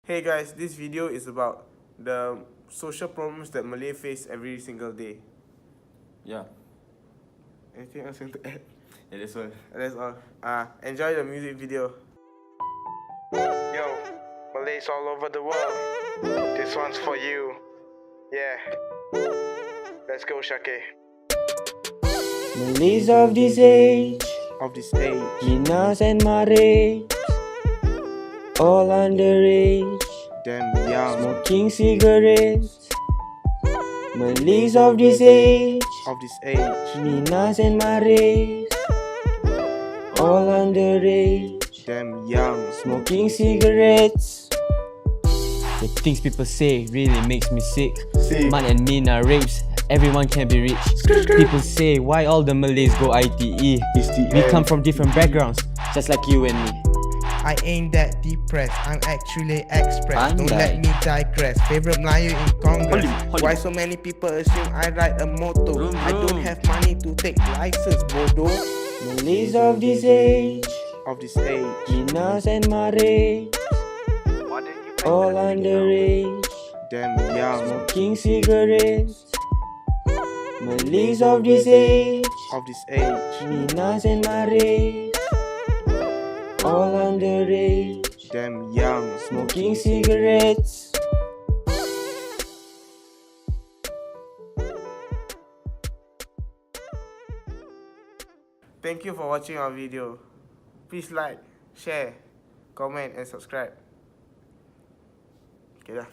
Hey guys, this video is about the social problems that Malay face every single day. Yeah, Anything else you want to add? yeah, that's all. That's all. Enjoy the music video. Yo, Malays all over the world. This one's for you. Yeah. Let's go, Shake. Malays of this age, Minas and Marais, all underage, Damn young. smoking cigarettes. Malays of this age, Minas and Marais, all underage, Damn young. smoking cigarettes. The things people say really makes me sick. Man and Mina rapes, everyone can be rich. People say, why all the Malays go ITE? We come from different backgrounds, just like you and me. I ain't that depressed, I'm actually expressed. Don't Pandai. let me digress. Favorite Melayu in Congress. Holy. Why so many people assume I ride a moto? I don't have money to take license, bodo. Malays of this age, Minas and Marais, all underage, Damn young. smoking cigarettes. Malays of this age, Minas and Marais, all underage, Damn young. smoking cigarettes. Thank you for watching our video. Please like, share, comment and subscribe. Okay dah.